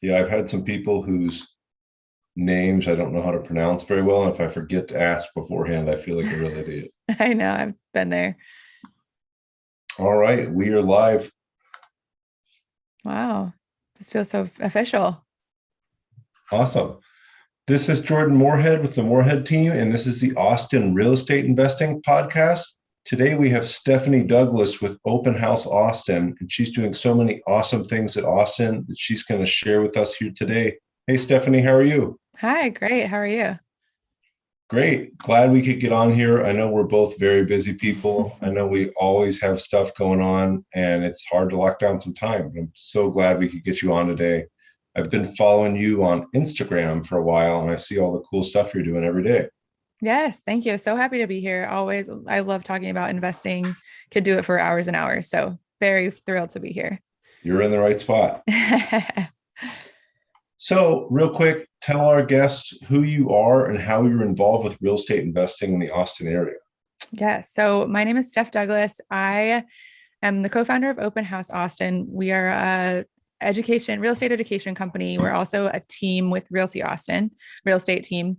Yeah, I've had some people whose names I don't know how to pronounce very well. And if I forget to ask beforehand, I feel like a real idiot. I know, I've been there. All right, we are live. Wow. This feels so official. Awesome. This is Jordan Moorhead with the Moorhead team, and this is the Austin Real Estate Investing Podcast. Today we have Stephanie Douglas with Open House Austin, and she's doing so many awesome things at Austin that she's going to share with us here today. Hey, Stephanie, how are you? Hi, great. How are you? Great. Glad we could get on here. I know we're both very busy people. I know we always have stuff going on, and it's hard to lock down some time. I'm so glad we could get you on today. I've been following you on Instagram for a while, and I see all the cool stuff you're doing every day. Yes, thank you. So happy to be here. Always, I love talking about investing. Could do it for hours and hours. So very thrilled to be here. You're in the right spot. So, real quick, tell our guests who you are and how you're involved with real estate investing in the Austin area. Yeah. So my name is Steph Douglas. I am the co-founder of Open House Austin. We are a real estate education company. We're also a team with Realty Austin, real estate team.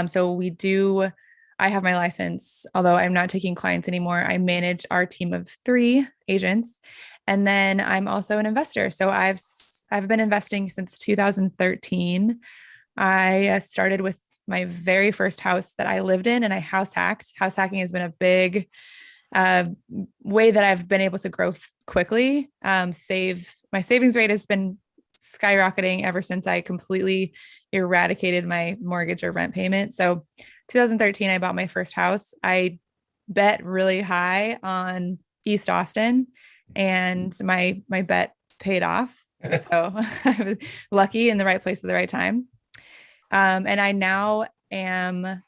So I have my license, although I'm not taking clients anymore. I manage our team of 3 agents. And then I'm also an investor. So I've been investing since 2013. I started with my very first house that I lived in, and I house hacked. House hacking has been a big uh, way that I've been able to grow quickly. My savings rate has been skyrocketing ever since I completely eradicated my mortgage or rent payment. So 2013, I bought my first house. I bet really high on East Austin, and my bet paid off. So I was lucky in the right place at the right time. And I now am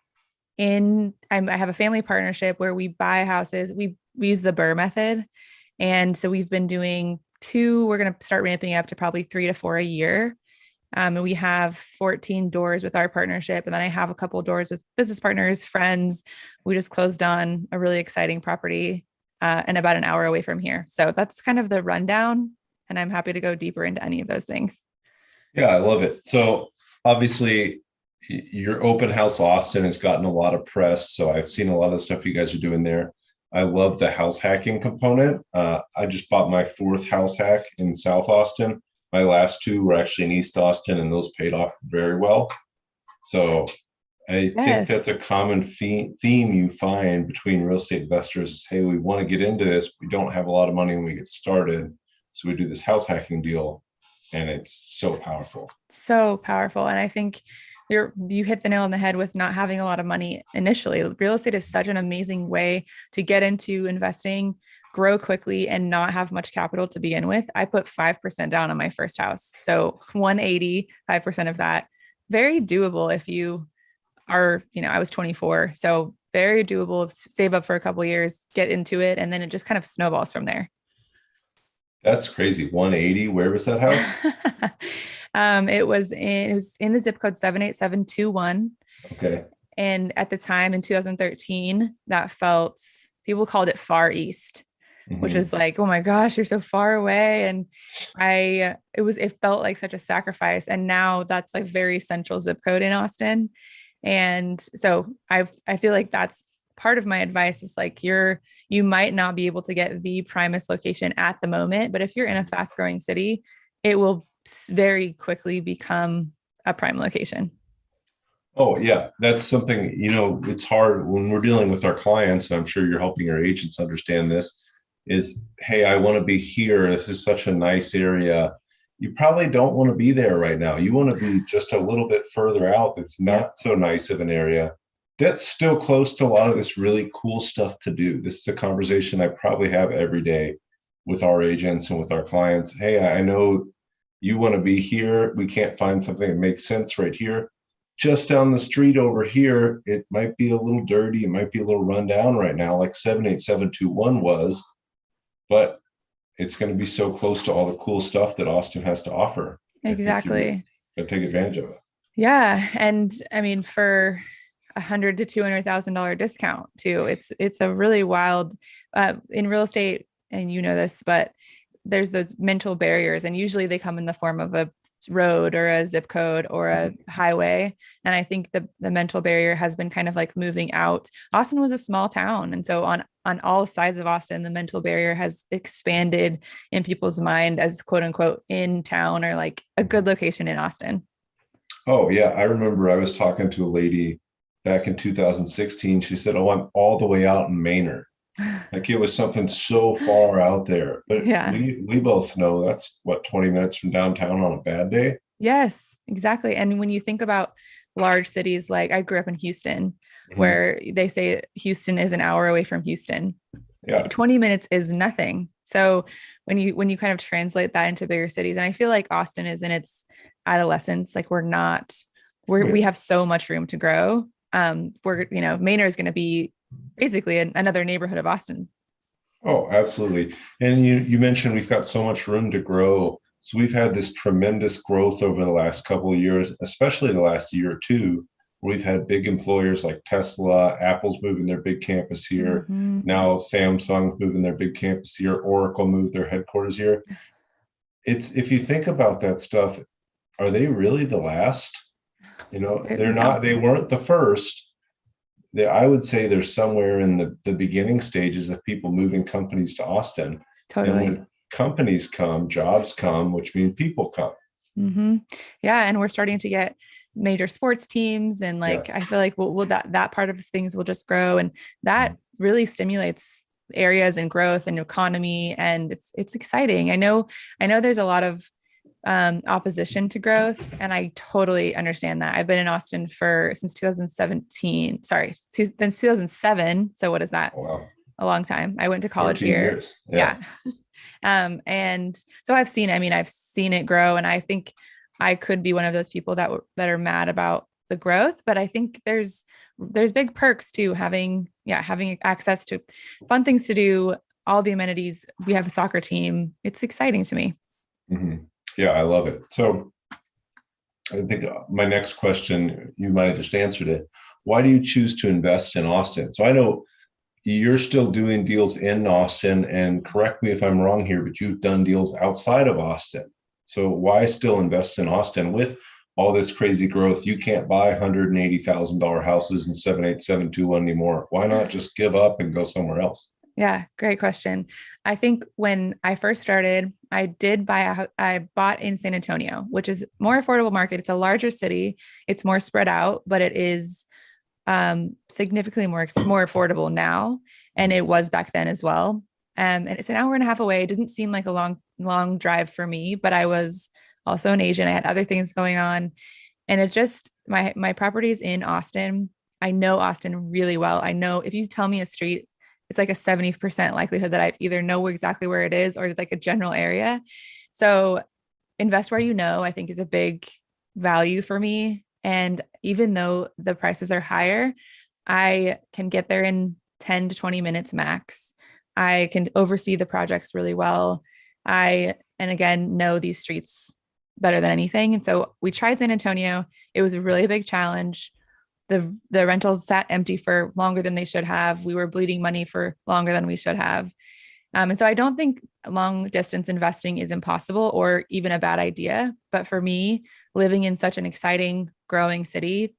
I have a family partnership where we buy houses. We use the Burr method. And so we've been doing we're going to start ramping up to probably 3 to 4 a year. And we have 14 doors with our partnership. And then I have a couple of doors with business partners, friends. We just closed on a really exciting property and about an hour away from here. So that's kind of the rundown. And I'm happy to go deeper into any of those things. Yeah, I love it. So, obviously, your Open House Austin has gotten a lot of press. So, I've seen a lot of the stuff you guys are doing there. I love the house hacking component. I just bought my fourth house hack in South Austin. My last two were actually in East Austin, and those paid off very well. So, I think that's Yes. a common theme you find between real estate investors is, hey, we want to get into this. We don't have a lot of money when we get started. So we do this house hacking deal, and it's so powerful. So powerful. And I think you hit the nail on the head with not having a lot of money initially. Real estate is such an amazing way to get into investing, grow quickly, and not have much capital to begin with. I put 5% down on my first house. So 180, 5% of that. Very doable if you I was 24. So very doable. Save up for a couple of years, get into it, and then it just kind of snowballs from there. That's crazy. 180. Where was that house? It was in the zip code 78721. Okay. And at the time in 2013, that felt people called it far east, which Hmm. was like, oh my gosh, you're so far away. And it felt like such a sacrifice. And now that's like very central zip code in Austin. And so I feel like that's part of my advice is like you might not be able to get the primest location at the moment, but if you're in a fast growing city, it will very quickly become a prime location. Oh, yeah. That's something, it's hard when we're dealing with our clients, and I'm sure you're helping your agents understand this, is, hey, I want to be here. This is such a nice area. You probably don't want to be there right now. You want to be just a little bit further out. That's Yep. not so nice of an area. That's still close to a lot of this really cool stuff to do. This is a conversation I probably have every day with our agents and with our clients. Hey, I know you want to be here. We can't find something that makes sense right here. Just down the street over here, it might be a little dirty. It might be a little run down right now, like 78721 was, but it's going to be so close to all the cool stuff that Austin has to offer. I think you really Exactly. got to take advantage of it. Yeah. And I mean, for $100,000 to $200,000 discount too, it's a really wild in real estate, and you know this, but there's those mental barriers, and usually they come in the form of a road or a zip code or a highway. And I think the mental barrier has been kind of like moving out. Austin was a small town. And so on all sides of Austin, the mental barrier has expanded in people's mind as quote unquote in town or like a good location in Austin. Oh yeah, I remember I was talking to a lady back in 2016. She said, "Oh, I'm all the way out in Maynard." Like it was something so far out there. But Yeah. we both know that's what 20 minutes from downtown on a bad day. Yes, exactly. And when you think about large cities, like I grew up in Houston, Mhm. where they say Houston is an hour away from Houston. Yeah. 20 minutes is nothing. So when you kind of translate that into bigger cities, and I feel like Austin is in its adolescence, like Oh we yeah. have so much room to grow. Manor is going to be basically another neighborhood of Austin. Oh, absolutely. And you mentioned we've got so much room to grow. So we've had this tremendous growth over the last couple of years, especially the last year or two. We've had big employers like Tesla, Apple's moving their big campus here. Mhm. Now Samsung's moving their big campus here. Oracle moved their headquarters here. It's if you think about that stuff, are they really the last? They're not, No, they weren't the first. I would say they're somewhere in the beginning stages of people moving companies to Austin. And totally. when companies come, jobs come, which mean people come. Hmm. Yeah, and we're starting to get major sports teams, and Yeah. like I feel like will that part of things will just grow, and Mm. that really stimulates areas and growth and economy, and it's exciting. I know there's a lot of opposition to growth, and I totally understand that. I've been in Austin for since 2017. Sorry, since 2007. So what is that? Oh, wow. A long time. I went to college 14 here. years. Yeah. Yeah. And so I've seen it grow, and I think I could be one of those people that are mad about the growth, but I think there's big perks to having access to fun things to do, all the amenities. We have a soccer team. It's exciting to me. Hmm. Yeah, I love it. So I think my next question, you might have just answered it. Why do you choose to invest in Austin? So I know you're still doing deals in Austin, and correct me if I'm wrong here, but you've done deals outside of Austin. So why still invest in Austin with all this crazy growth? You can't buy $180,000 houses in 78721 anymore. Why not just give up and go somewhere else? Yeah, great question. I think when I first started, I bought in San Antonio, which is more affordable market. It's a larger city. It's more spread out, but it is significantly more affordable now, and it was back then as well. And it's an hour and a half away. It didn't seem like a long drive for me, but I was also an Asian. I had other things going on, and it's just my properties in Austin. I know Austin really well. I know if you tell me a street, it's like a 70% likelihood that I either know exactly where it is or like a general area. So invest where you know, I think is a big value for me. And even though the prices are higher, I can get there in 10 to 20 minutes max. I can oversee the projects really well. And again, know these streets better than anything. And so we tried San Antonio. It was a really big challenge. The rentals sat empty for longer than they should have. We were bleeding money for longer than we should have. And so I don't think long distance investing is impossible or even a bad idea. But for me, living in such an exciting, growing city,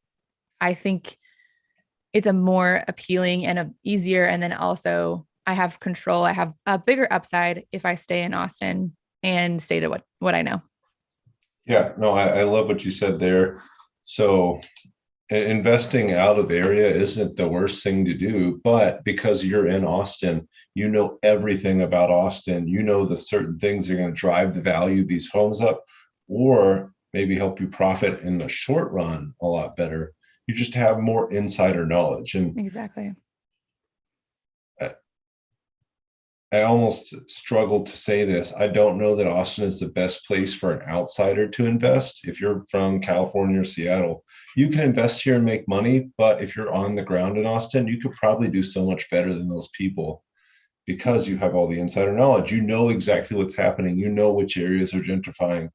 I think it's a more appealing and a easier. And then also I have control. I have a bigger upside if I stay in Austin and stay to what I know. Yeah, no, I love what you said there. So investing out of area isn't the worst thing to do, but because you're in Austin, you know everything about Austin. You know the certain things are going to drive the value of these homes up, or maybe help you profit in the short run a lot better. You just have more insider knowledge. And Exactly. I, I almost struggle to say this. I don't know that Austin is the best place for an outsider to invest. If you're from California or Seattle, you can invest here and make money. But if you're on the ground in Austin, you could probably do so much better than those people because you have all the insider knowledge. You know exactly what's happening. You know which areas are gentrifying.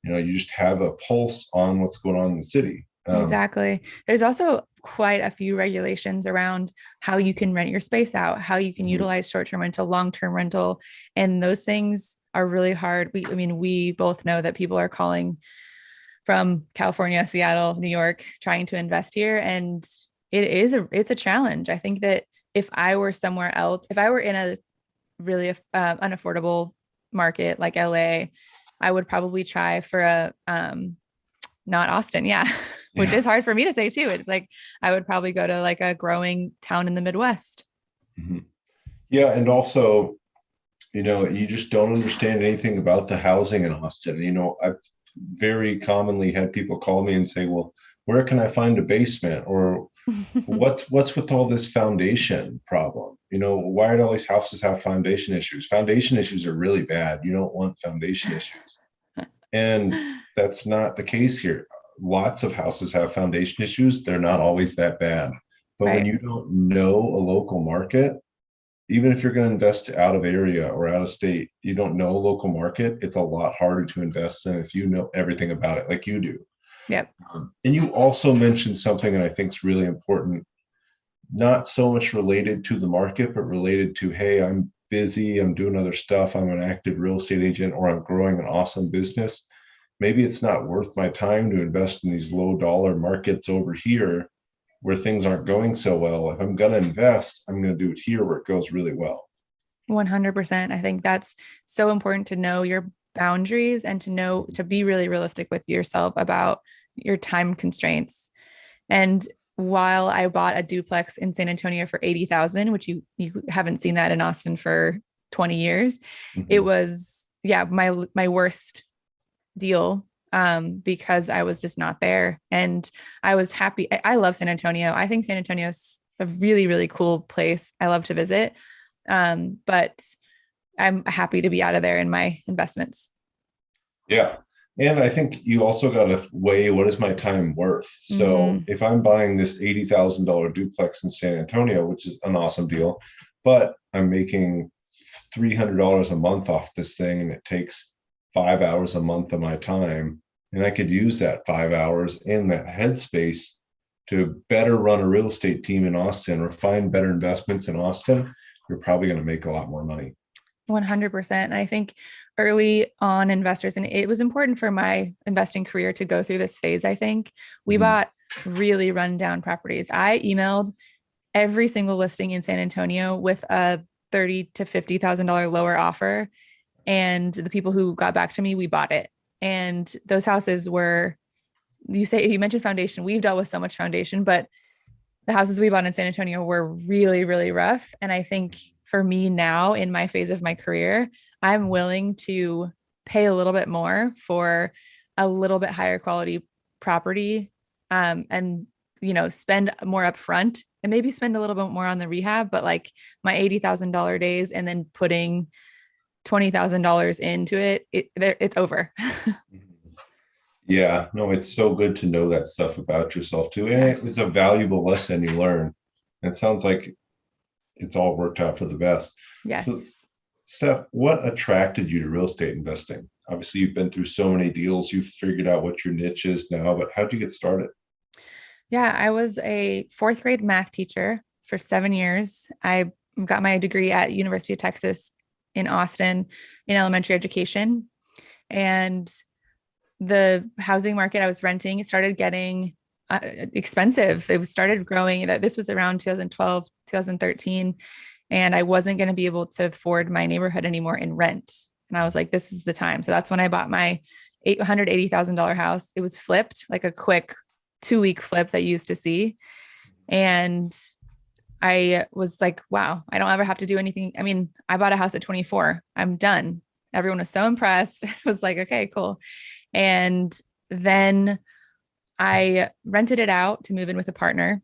You just have a pulse on what's going on in the city. Exactly. There's also quite a few regulations around how you can rent your space out, how you can Mhm. utilize short term rental, long term rental. And those things are really hard. We both know that people are calling from California, Seattle, New York, trying to invest here. And it's a challenge. I think that if I were somewhere else, if I were in a really unaffordable market like LA, I would probably try for a not Austin, yeah, which Yeah. is hard for me to say too. It's like I would probably go to like a growing town in the Midwest. Mhm. Yeah. And also, you just don't understand anything about the housing in Austin. I've very commonly had people call me and say, well, where can I find a basement? Or what's with all this foundation problem? Why do all these houses have foundation issues? Foundation issues are really bad. You don't want foundation issues. And that's not the case here. Lots of houses have foundation issues. They're not always that bad. But when Right. you don't know a local market, even if you're going to invest out of area or out of state, you don't know a local market, it's a lot harder to invest than if you know everything about it like you do. Yep. And you also mentioned something that I think is really important, not so much related to the market, but related to, hey, I'm busy, I'm doing other stuff, I'm an active real estate agent, or I'm growing an awesome business. Maybe it's not worth my time to invest in these low dollar markets over here where things aren't going so well. If I'm going to invest, I'm going to do it here where it goes really well. 100%. I think that's so important to know your boundaries and to know to be really realistic with yourself about your time constraints. And while I bought a duplex in San Antonio for 80,000, which you haven't seen that in Austin for 20 years, it Mhm. was my worst deal because I was just not there. And I was happy. I love San Antonio. I think San Antonio is a really, really cool place. I love to visit. But I'm happy to be out of there in my investments. Yeah. And I think you also got to weigh, what is my time worth? So Mm-hmm. if I'm buying this $80,000 duplex in San Antonio, which is an awesome deal, but I'm making $300 a month off this thing and it takes 5 hours a month of my time, and I could use that 5 hours in that headspace to better run a real estate team in Austin or find better investments in Austin, you're probably going to make a lot more money. 100%. And I think early on investors, and it was important for my investing career to go through this phase. I think we Mhm. bought really rundown properties. I emailed every single listing in San Antonio with a 30 to $50,000 lower offer. And the people who got back to me, we bought it. And those houses were, you mentioned foundation. We've dealt with so much foundation, but the houses we bought in San Antonio were really, really rough. And I think for me now in my phase of my career, I'm willing to pay a little bit more for a little bit higher quality property, and spend more upfront and maybe spend a little bit more on the rehab, but like my $80,000 days and then putting $20,000 into it's over. Yeah, no, it's so good to know that stuff about yourself too. And Yeah. it's a valuable lesson you learn. And it sounds like it's all worked out for the best. So, Yes. Steph, what attracted you to real estate investing? Obviously, you've been through so many deals, you've figured out what your niche is now, but how'd you get started? Yeah, I was a fourth grade math teacher for 7 years. I got my degree at University of Texas in Austin in elementary education. And the housing market I was renting started getting expensive. It started growing. That this was around 2012, 2013, and I wasn't going to be able to afford my neighborhood anymore in rent. And I was like, this is the time. So that's when I bought my $880,000 house. It was flipped, like a quick 2-week flip that you used to see. And I was like, wow, I don't ever have to do anything. I mean, I bought a house at 24. I'm done. Everyone was so impressed. I was like, okay, cool. And then I rented it out to move in with a partner.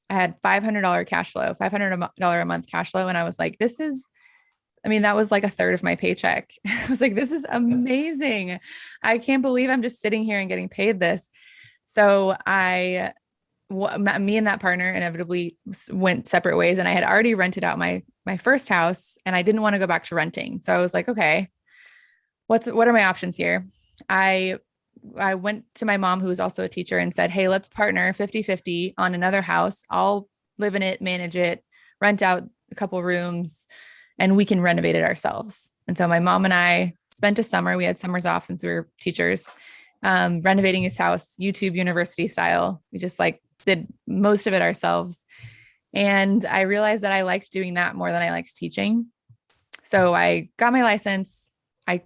I had $500 cash flow, $500 a month cash flow. And I was like, that was like a third of my paycheck. I was like, this is amazing. I can't believe I'm just sitting here and getting paid this. So me and that partner inevitably went separate ways. And I had already rented out my first house and I didn't want to go back to renting. So I was like, okay, what are my options here? I I went to my mom, who was also a teacher, and said, hey, let's partner 50-50 on another house. I'll live in it, manage it, rent out a couple rooms, and we can renovate it ourselves. And so my mom and I spent a summer. We had summers off since we were teachers, renovating his house, YouTube university style. We just like did most of it ourselves. And I realized that I liked doing that more than I liked teaching. So I got my license. I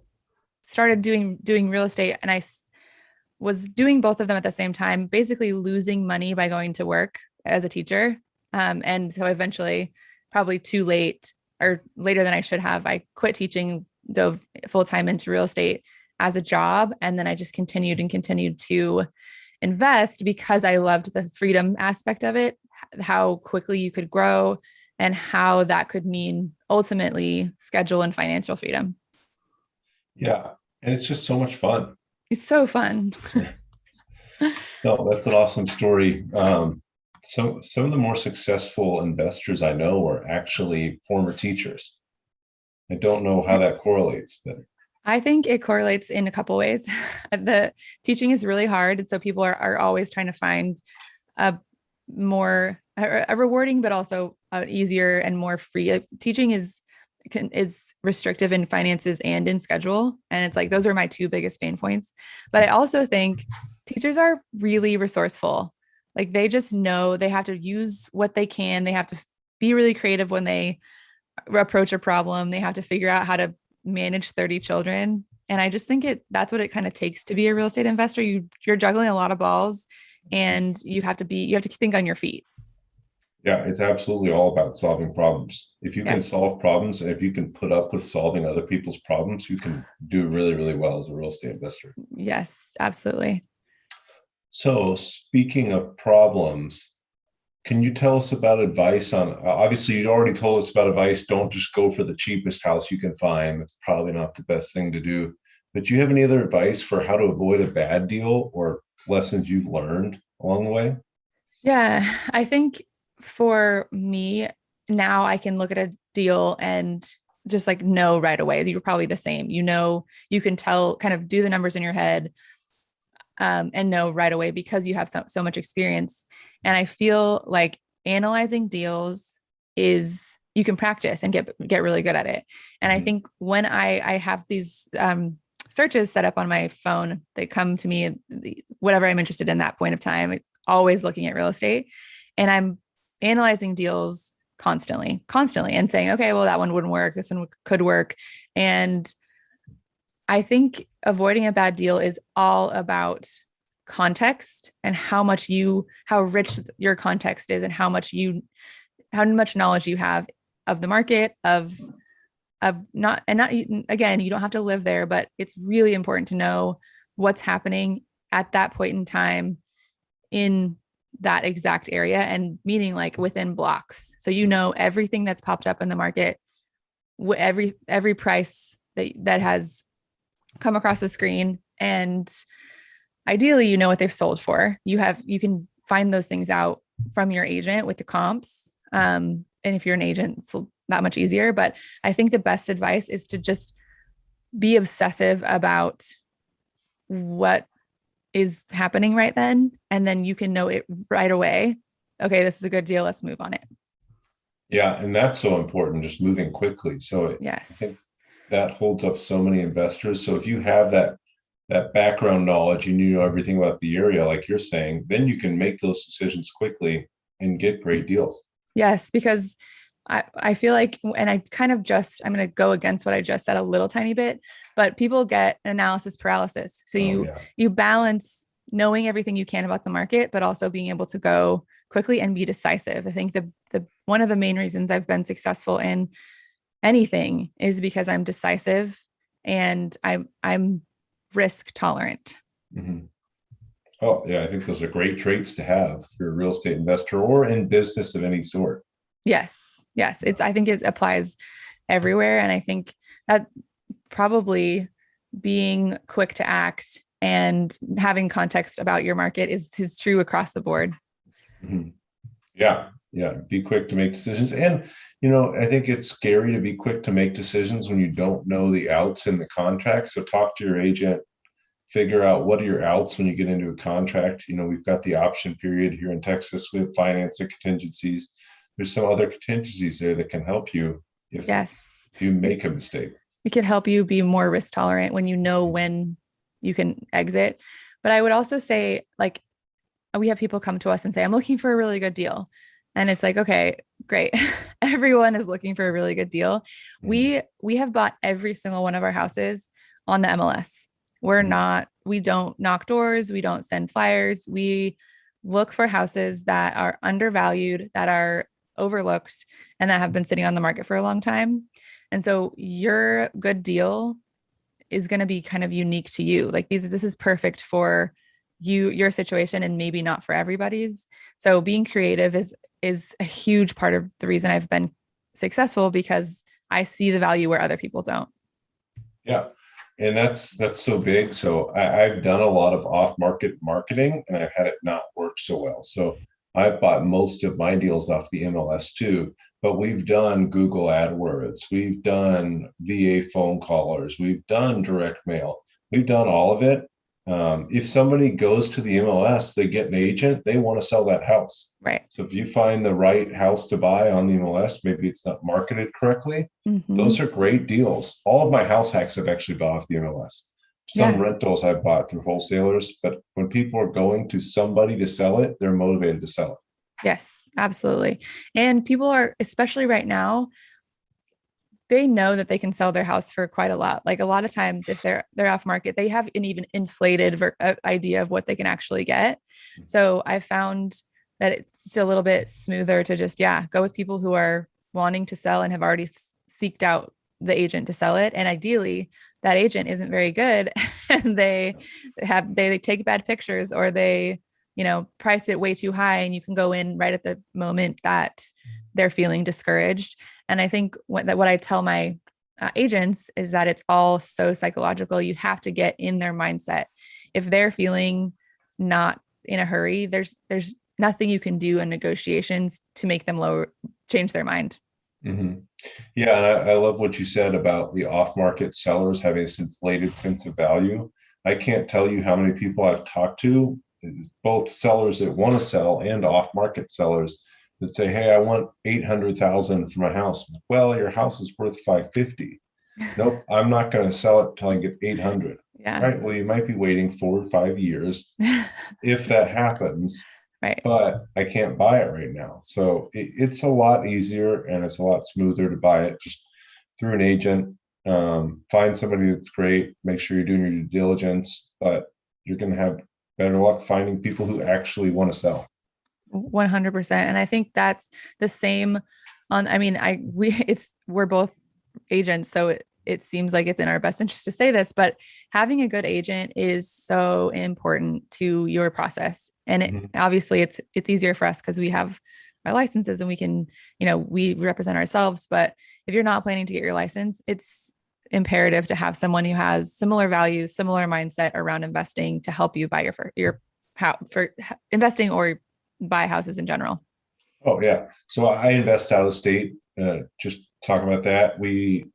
started doing real estate, and I was doing both of them at the same time, basically losing money by going to work as a teacher. And so eventually, probably too late or later than I should have, I quit teaching, dove full time into real estate as a job. And then I just continued and continued to invest because I loved the freedom aspect of it, how quickly you could grow, and how that could mean ultimately schedule and financial freedom. Yeah. And it's just so much fun. It's so fun. No, that's an awesome story. So some of the more successful investors I know are actually former teachers. I don't know how that correlates, but I think it correlates in a couple ways. The teaching is really hard. And so people are always trying to find a more a rewarding, but also easier and more free. Like, teaching is restrictive in finances and in schedule. And it's like, those are my two biggest pain points. But I also think teachers are really resourceful. Like, they just know they have to use what they can. They have to be really creative when they approach a problem. They have to figure out how to manage 30 children. And I just think that's what it kind of takes to be a real estate investor. You're juggling a lot of balls, and you have to think on your feet. yeah, it's absolutely all about solving problems. If you can Yes. solve problems and if you can put up with solving other people's problems, you can do really, really well as a real estate investor. Yes, absolutely. So, speaking of problems, can you tell us about advice on, obviously, you already told us about advice. Don't just go for the cheapest house you can find. That's probably not the best thing to do. But do you have any other advice for how to avoid a bad deal or lessons you've learned along the way? Yeah, I think for me now, I can look at a deal and just like know right away. You're probably the same. You can tell, kind of do the numbers in your head, and know right away because you have so much experience. And I feel like analyzing deals is, you can practice and get really good at it. And I Mhm. think when I have these searches set up on my phone, they come to me, whatever I'm interested in that point of time, always looking at real estate, and I'm analyzing deals constantly and saying, okay, well, that one wouldn't work. This one could work. And I think avoiding a bad deal is all about context and how rich your context is, and how much knowledge you have of the market, of not again, you don't have to live there, but it's really important to know what's happening at that point in time in that exact area, and meaning like within blocks. So everything that's popped up in the market, every price that has come across the screen, and ideally what they've sold for. You can find those things out from your agent with the comps. And if you're an agent, it's that much easier. But I think the best advice is to just be obsessive about what is happening right then. And then you can know it right away. Okay, this is a good deal. Let's move on it. Yeah, and that's so important, just moving quickly. I Yes. think that holds up so many investors. So if you have that background knowledge and you know everything about the area, like you're saying, then you can make those decisions quickly and get great deals. Yes, because I feel like, and I'm going to go against what I just said a little tiny bit, but people get analysis paralysis. So Oh yeah. you balance knowing everything you can about the market, but also being able to go quickly and be decisive. I think the one of the main reasons I've been successful in anything is because I'm decisive, and I'm risk tolerant. Mhm. Oh yeah, I think those are great traits to have if you're a real estate investor or in business of any sort. Yes. Yes. I think it applies everywhere. And I think that probably being quick to act and having context about your market is true across the board. Mhm. Yeah, yeah. Be quick to make decisions. And, I think it's scary to be quick to make decisions when you don't know the outs in the contract. So talk to your agent, figure out what are your outs when you get into a contract. We've got the option period here in Texas with financing contingencies. There's some other contingencies there that can help you if Yes. if you make a mistake. it can help you be more risk tolerant when you know when you can exit. But I would also say, like, we have people come to us and say, I'm looking for a really good deal. And it's like, okay, great. Everyone is looking for a really good deal. Mhm. We have bought every single one of our houses on the MLS. Mhm. We don't knock doors, we don't send flyers. We look for houses that are undervalued, that are overlooked, and that have been sitting on the market for a long time. And so your good deal is going to be kind of unique to you. Like this is perfect for your situation and maybe not for everybody's. So being creative is a huge part of the reason I've been successful, because I see the value where other people don't. Yeah. And that's so big. So I've done a lot of off-market marketing and I've had it not work so well. So I've bought most of my deals off the MLS too, but we've done Google AdWords, we've done VA phone callers, we've done direct mail, we've done all of it. If somebody goes to the MLS, they get an agent, they want to sell that house. Right. So if you find the right house to buy on the MLS, maybe it's not marketed correctly, Mm-hmm. those are great deals. All of my house hacks have actually bought off the MLS. Some Yeah. rentals I've bought through wholesalers, but when people are going to somebody to sell it, they're motivated to sell it. Yes, absolutely. And people are, especially right now, they know that they can sell their house for quite a lot. Like a lot of times, if they're off market, they have an even inflated idea of what they can actually get. So I found that it's a little bit smoother to just go with people who are wanting to sell and have already seeked out the agent to sell it. And ideally, that agent isn't very good, and they take bad pictures, or they price it way too high, and you can go in right at the moment that they're feeling discouraged. And I think what I tell my agents is that it's all so psychological. You have to get in their mindset. If they're feeling not in a hurry, there's nothing you can do in negotiations to make them change their mind. Mm-hmm. Yeah, and I love what you said about the off-market sellers having this inflated sense of value. I can't tell you how many people I've talked to, both sellers that want to sell and off-market sellers that say, "Hey, I want 800,000 for my house." Well, your house is worth 550. Nope, I'm not going to sell it until I get 800. Yeah. Right. Well, you might be waiting 4 or 5 years if that happens, Right. but I can't buy it right now. So it's a lot easier and it's a lot smoother to buy it just through an agent. Find somebody that's great, make sure you're doing your due diligence, but you're going to have better luck finding people who actually want to sell. 100%. And I think that's the same on, I mean, we're both agents. So it seems like it's in our best interest to say this, but having a good agent is so important to your process. And Mhm. obviously it's easier for us because we have our licenses and we can, we represent ourselves. But if you're not planning to get your license, it's imperative to have someone who has similar values, similar mindset around investing to help you buy your how for investing or buy houses in general. Oh, yeah. So I invest out of state. Just talk about that. We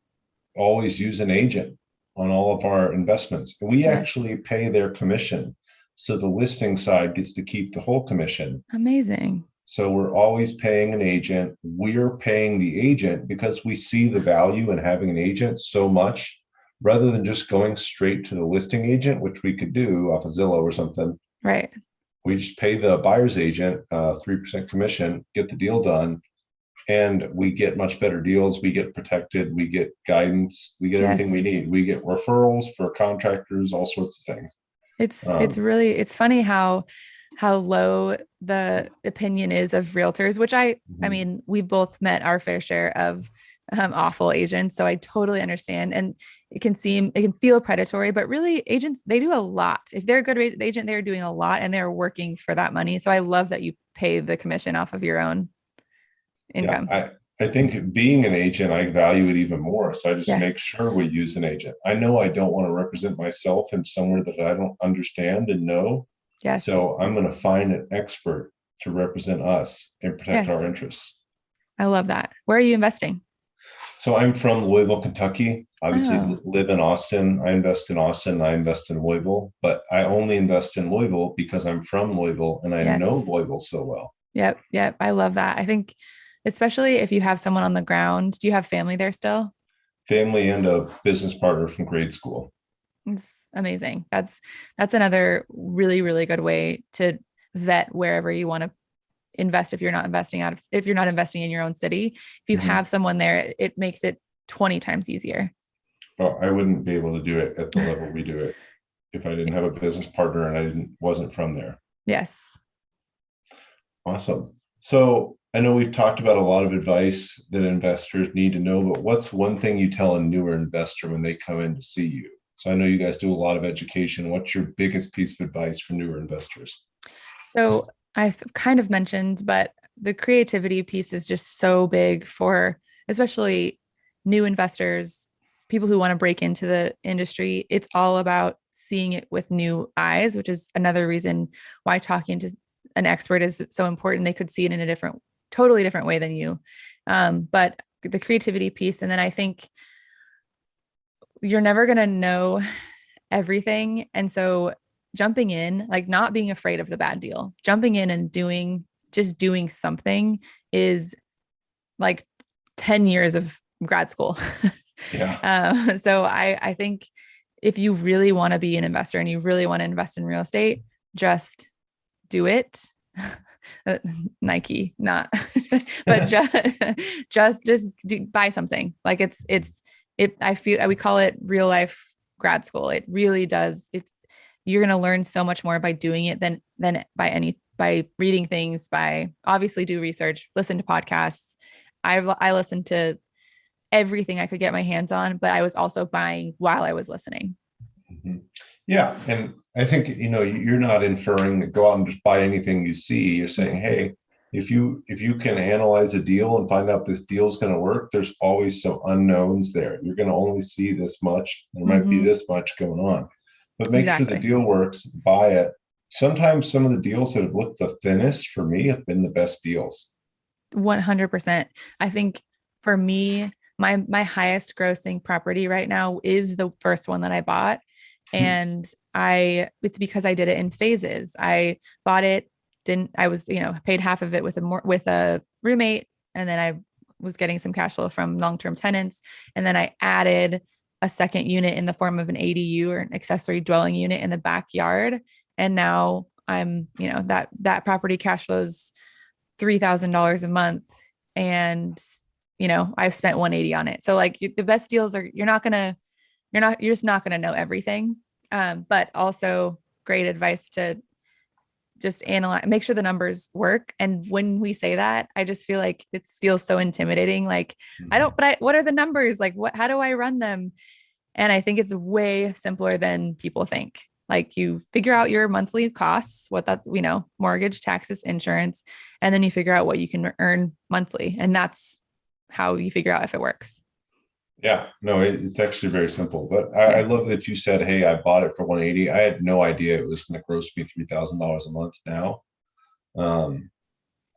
always use an agent on all of our investments. We Yes. actually pay their commission. So the listing side gets to keep the whole commission. Amazing. So we're always paying an agent. We're paying the agent because we see the value in having an agent so much rather than just going straight to the listing agent, which we could do off of Zillow or something. Right. We just pay the buyer's agent 3% commission, get the deal done, and we get much better deals. We get protected, we get guidance, we get everything we Yes. need. We get referrals for contractors, all sorts of things. Um, It's funny how low the opinion is of realtors, which I mhm. mean, we both met our fair share of awful agents. So I totally understand. And it can feel predatory, but really agents, they do a lot. If they're a good agent, they're doing a lot and they're working for that money. So I love that you pay the commission off of your own Yeah, income. I think being an agent, I value it even more. So I just make Yes. sure we use an agent. I know I don't want to represent myself in somewhere that I don't understand and know. Yes. So I'm going to find an expert to represent us and protect our Yes. interests. I love that. Where are you investing? So I'm from Louisville, Kentucky. Obviously, Oh, live in Austin. I invest in Austin. I invest in Louisville, but I only invest in Louisville because I'm from Louisville and I know yes. Louisville so well. Yep. Yep. I love that. I think, especially if you have someone on the ground, do you have family there still? family and a business partner from grade school. It's amazing. That's another really, really good way to vet wherever you want to invest if you're not investing if you're not investing in your own city. If you Mhm. have someone there, it makes it 20 times easier. Well, I wouldn't be able to do it at the level we do it if I didn't have a business partner and I wasn't from there. Yes. Awesome. So I know we've talked about a lot of advice that investors need to know, but what's one thing you tell a newer investor when they come in to see you? So I know you guys do a lot of education. What's your biggest piece of advice for newer investors? So I've kind of mentioned, but the creativity piece is just so big for especially new investors, people who want to break into the industry. It's all about seeing it with new eyes, which is another reason why talking to an expert is so important. They could see it in a totally different way than you. But the creativity piece, and then I think you're never going to know everything. And so jumping in, like not being afraid of the bad deal, jumping in and just doing something is like 10 years of grad school. Yeah. So I think if you really want to be an investor and you really want to invest in real estate, just do it. Nike, not, but buy something. Like I feel we call it real life grad school. It really does. You're going to learn so much more by doing it than by reading things, by obviously do research, listen to podcasts. I listened to everything I could get my hands on, but I was also buying while I was listening. Mhm. Yeah. And I think, you're not inferring that go out and just buy anything you see. You're saying, hey, if you can analyze a deal and find out this deal is going to work, there's always some unknowns there. You're going to only see this much. There might be Mm-hmm. this much going on, but make sure the Exactly. deal works, buy it. Sometimes some of the deals that have looked the thinnest for me have been the best deals. 100%. I think for me, my highest grossing property right now is the first one that I bought. And it's because I did it in phases. I bought it, didn't I was, paid half of it with a roommate, and then I was getting some cash flow from long-term tenants. And then I added a second unit in the form of an ADU, or an accessory dwelling unit, in the backyard. And now that property cash flows $3,000 a month, and I've spent 180 on it. So like the best deals are you're just not gonna know everything. But also great advice to just analyze, make sure the numbers work. And when we say that, I just feel like it feels so intimidating. Like what are the numbers? Like how do I run them? And I think it's way simpler than people think. Like you figure out your monthly costs, mortgage, taxes, insurance, and then you figure out what you can earn monthly. And that's how you figure out if it works. Yeah, no, it's actually very simple. But I Yeah. love that you said, "Hey, I bought it for 180." I had no idea it was going to gross me $3,000 a month. Now, um,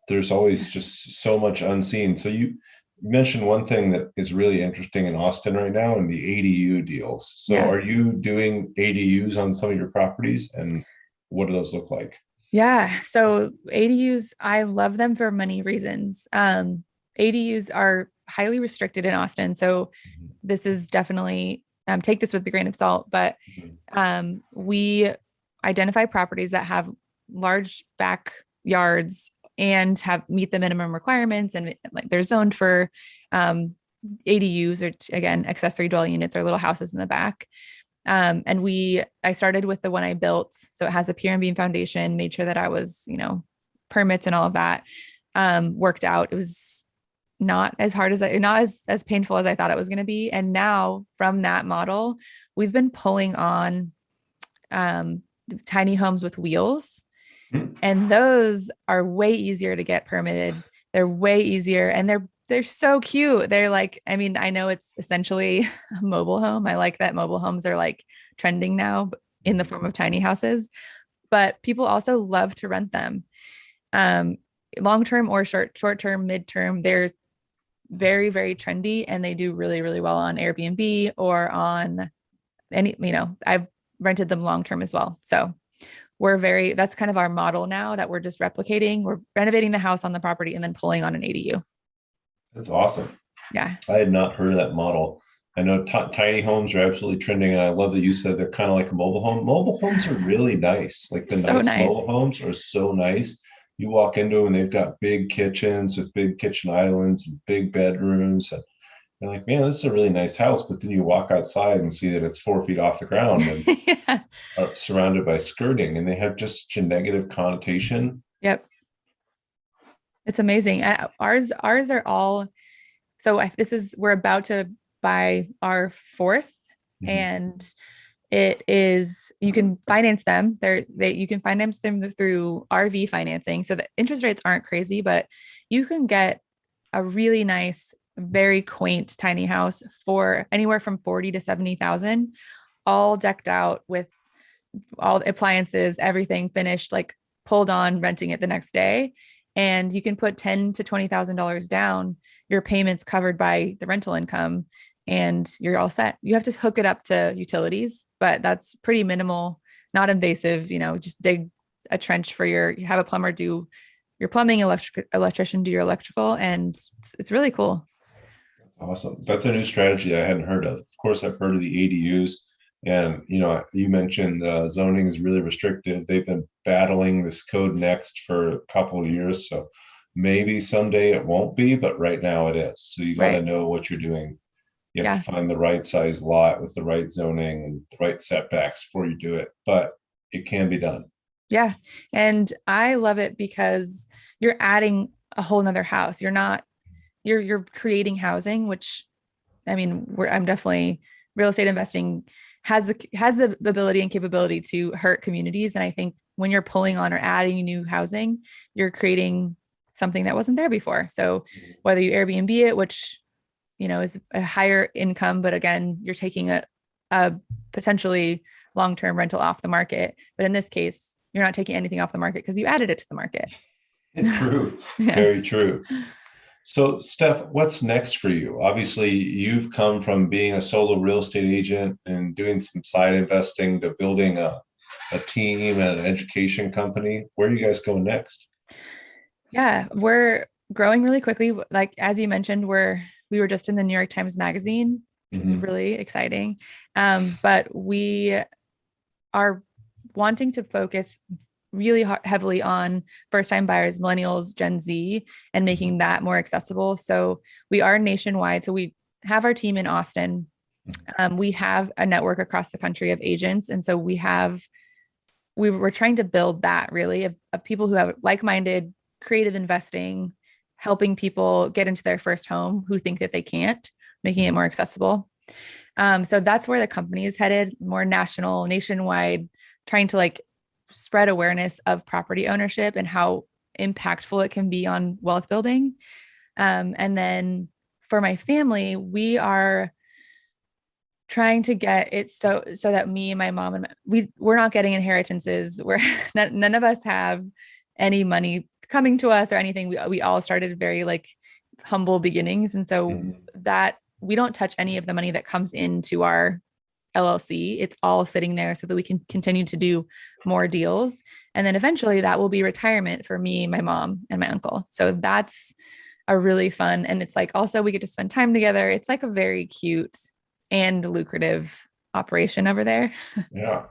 there's always just so much unseen. So you mentioned one thing that is really interesting in Austin right now, in the ADU deals. So Yeah. are you doing ADUs on some of your properties, and what do those look like? Yeah. So ADUs, I love them for many reasons. ADUs are highly restricted in Austin. So this is definitely, take this with a grain of salt, but Mhm. we identify properties that have large backyards and have meet the minimum requirements, and like they're zoned for um, ADUs, or again, accessory dwelling units, or little houses in the back. I started with the one I built. So it has a pier and beam foundation, made sure that I was, permits and all of that worked out. It was not as hard as not as painful as I thought it was going to be. And now from that model, we've been pulling on um, tiny homes with wheels, Mhm. and those are way easier to get permitted. They're way easier, and they're so cute. They're like, I mean, I know it's essentially a mobile home. I like that mobile homes are like trending now in the form of tiny houses, but people also love to rent them. Um, Long term or short term, mid term, they're very, very trendy, and they do really, really well on Airbnb or on I've rented them long term as well. So that's kind of our model now that we're just replicating. We're renovating the house on the property and then pulling on an ADU. That's awesome. Yeah. I had not heard of that model. I know tiny homes are absolutely trending, and I love that you said they're kind of like a mobile home. Mobile homes are really nice. Like the So nice mobile nice. homes are so nice. You walk into them and they've got big kitchens with big kitchen islands and big bedrooms. And you're like, man, this is a really nice house. But then you walk outside and see that it's 4 feet off the ground and Yeah. are surrounded by skirting, and they have just such a negative connotation. Yep. It's amazing. Ours are all so this is we're about to buy our fourth, Mhm. and it is you can finance them. You can finance them through RV financing, so the interest rates aren't crazy, but you can get a really nice, very quaint tiny house for anywhere from 40 to 70,000, all decked out with all the appliances, everything finished, like pulled on, renting it the next day. And you can put ten to $20,000 down. Your payments covered by the rental income, and you're all set. You have to hook it up to utilities, but that's pretty minimal, not invasive. Just dig a trench for you have a plumber do your plumbing, electrician do your electrical, and it's really cool. Awesome. That's a new strategy I hadn't heard of. Of course, I've heard of the ADUs, and you mentioned zoning is really restrictive. They've been battling this code next for a couple of years, so maybe someday it won't be, but right now it is. So you got to Right. know what you're doing. You have to Yeah. find the right size lot with the right zoning and the right setbacks before you do it, but it can be done. Yeah. And I love it because you're adding a whole nother house. You're creating housing, which I mean, I'm definitely real estate investing has the ability and capability to hurt communities. And I think when you're pulling on or adding new housing, you're creating something that wasn't there before. So whether you Airbnb it, which is a higher income, but again, you're taking a potentially long-term rental off the market. But in this case, you're not taking anything off the market because you added it to the market. True. Yeah. Very true. So, Steph, what's next for you? Obviously, you've come from being a solo real estate agent and doing some side investing to building a team and an education company. Where are you guys going next? Yeah, we're growing really quickly. Like as you mentioned, we were just in the New York Times Magazine, which is Hmm. really exciting. But we are wanting to focus really heavily on first time buyers, millennials, Gen Z, and making that more accessible. So we are nationwide. So we have our team in Austin. We have a network across the country of agents. And so we were trying to build that really of people who have like-minded creative investing, helping people get into their first home who think that they can't, making it more accessible. So that's where the company is headed, more national, nationwide, trying to like spread awareness of property ownership and how impactful it can be on wealth building. And then for my family, we are trying to get it so that me and my mom and we're not getting inheritances. We're none of us have any money coming to us or anything. We all started very like humble beginnings, and so Hmm. that we don't touch any of the money that comes into our LLC. It's all sitting there so that we can continue to do more deals, and then eventually that will be retirement for me, my mom, and my uncle. So that's a really fun, and it's like also we get to spend time together. It's like a very cute and lucrative operation over there. Yeah,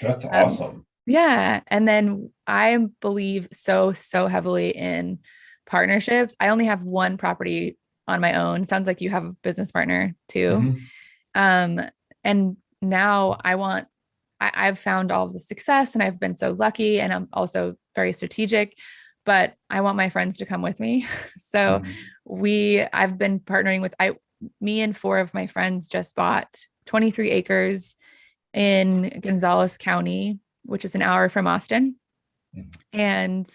that's Um, awesome. yeah. And then I believe so heavily in partnerships. I only have one property on my own. Sounds like you have a business partner too. Hmm. Um, and now I've found all of the success and I've been so lucky and I'm also very strategic, but I want my friends to come with me. So Hmm. I've been partnering with me and four of my friends just bought 23 acres in Gonzales County, which is an hour from Austin. And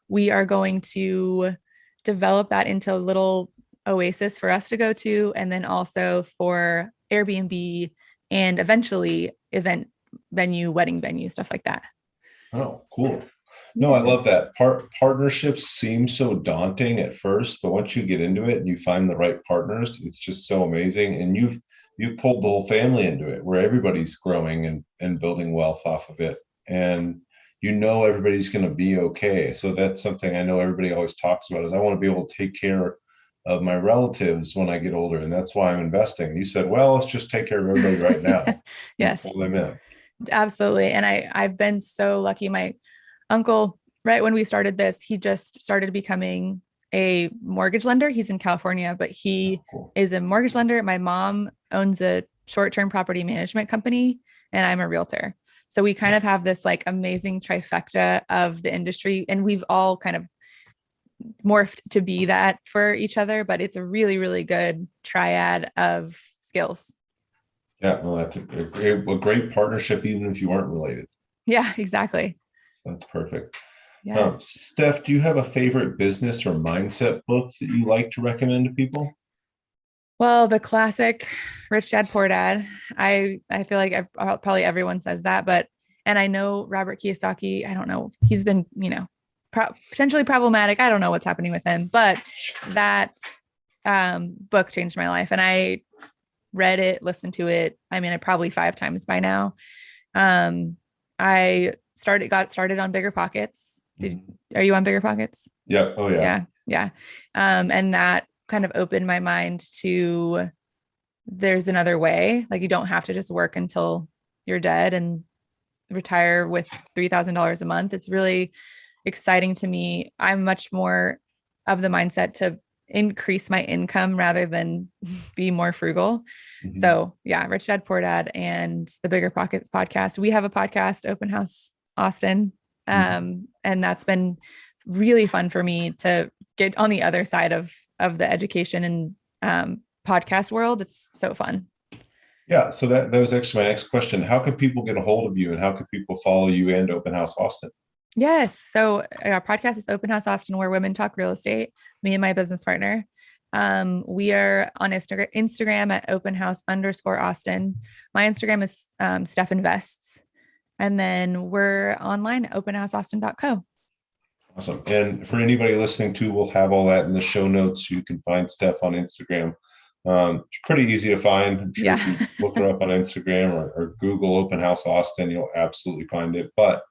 we are going to develop that into a little oasis for us to go to, and then also for Airbnb and eventually event venue, wedding venue, stuff like that. Oh, cool. No, I Yeah. love that. Partnerships seem so daunting at first, but once you get into it and you find the right partners, it's just so amazing. And you've pulled the whole family into it where everybody's growing and building wealth off of it. And everybody's going to be okay. So that's something I know everybody always talks about is I want to be able to take care of my relatives when I get older, and that's why I'm investing. You said, well, let's just take care of everybody right now and Yes, pull them in. absolutely. And I've been so lucky. My uncle, right when we started this, he just started becoming a mortgage lender. He's in California, but he Oh, cool. is a mortgage lender. My mom owns a short-term property management company, and I'm a realtor. So we kind of have this like amazing trifecta of the industry, and we've all kind of morphed to be that for each other, but it's a really, really good triad of skills. Yeah, well, that's a great partnership, even if you aren't related. Yeah, exactly. That's perfect. Yes. Steph, do you have a favorite business or mindset book that you like to recommend to people? Well, the classic Rich Dad Poor Dad. I feel like probably everyone says that, but and I know Robert Kiyosaki. I don't know. He's been potentially problematic. I don't know what's happening with him, but that book changed my life, and I read it, listened to it. I mean, I probably 5 times by now. Um, I got started on Bigger Pockets. Are you on Bigger Pockets? Yeah. Oh, yeah. Yeah, yeah. And that kind of opened my mind to there's another way. Like you don't have to just work until you're dead and retire with $3,000 a month. It's really exciting to me. I'm much more of the mindset to increase my income rather than be more frugal. Mhm. So yeah, Rich Dad Poor Dad and the Bigger Pockets podcast. We have a podcast, Open House Austin. Mhm. And that's been really fun for me to get on the other side of the education and podcast world. It's so fun. Yeah. So that was actually my next question. How can people get a hold of you, and how can people follow you and Open House Austin? Yes. So our podcast is Open House Austin, where women talk real estate. Me and my business partner. We are on Instagram at Open House _ Austin. My Instagram is Steph Invests. And then we're online at openhouseaustin.co. Awesome. And for anybody listening too, we'll have all that in the show notes. You can find Steph on Instagram. It's pretty easy to find. I'm sure if Yeah. you look her up on Instagram or Google Open House Austin, you'll absolutely find it. But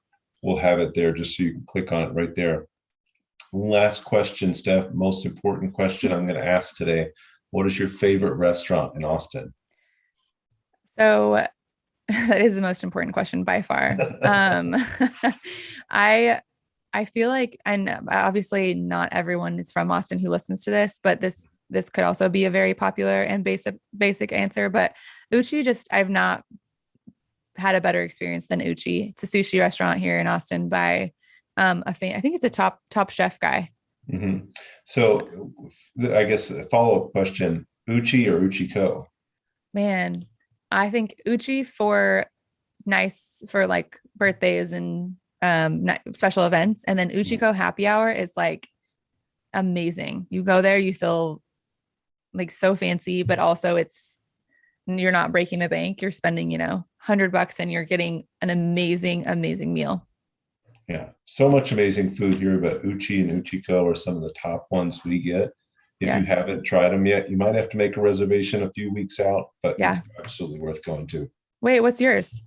we'll have it there just so you can click on it right there. Last question, Steph. Most important question I'm going to ask today. What is your favorite restaurant in Austin? So that is the most important question by far. I I feel like, and obviously not everyone is from Austin who listens to this, but this could also be a very popular and basic answer. But Uchi, just I've not had a better experience than Uchi. It's a sushi restaurant here in Austin by I think it's a top chef guy. Mhm. So I guess a follow-up question, Uchi or Uchiko? Man, I think Uchi for nice for like birthdays and special events, and then Uchiko happy hour is like amazing. You go there, you feel like so fancy, but also you're not breaking the bank. You're spending, $100 and you're getting an amazing meal. Yeah, so much amazing food here, but Uchi and Uchiko are some of the top ones we get. If you Yes. haven't tried them yet, you might have to make a reservation a few weeks out, but Yeah. it's absolutely worth going to. Wait, what's yours?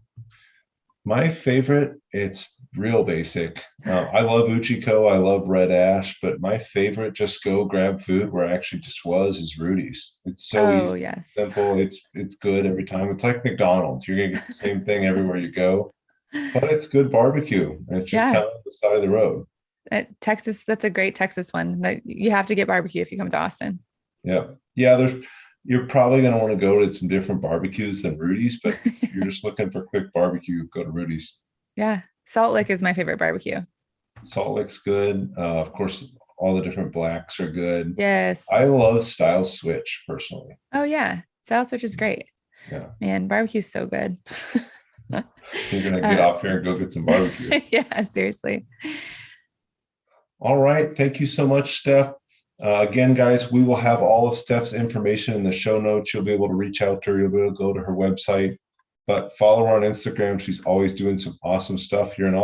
My favorite, it's real basic. I love Uchiko, I love Red Ash, but my favorite just go grab food where I actually just was is Rudy's. It's so Oh, easy, yes. simple. It's good every time. It's like McDonald's. You're gonna get the same thing everywhere you go, but it's good barbecue, and it's just Yeah. kind of on the side of the road. Texas, that's a great Texas one. That you have to get barbecue if you come to Austin. Yeah. Yeah, you're probably going to want to go to some different barbecues than Rudy's, but if you're just looking for quick barbecue, go to Rudy's. Yeah. Salt Lick is my favorite barbecue. Salt Lake's good. Of course, all the different blacks are good. I Yes. love Style Switch personally. Oh yeah. Style Switch is great. Yeah. Man, barbecue's so good. You're going to get uh, off here and go get some barbecue. yeah, seriously. All right. Thank you so much, Steph. Again, guys, we will have all of Steph's information in the show notes. You'll be able to reach out to her. You'll be able to go to her website, but follow her on Instagram. She's always doing some awesome stuff here in Austin.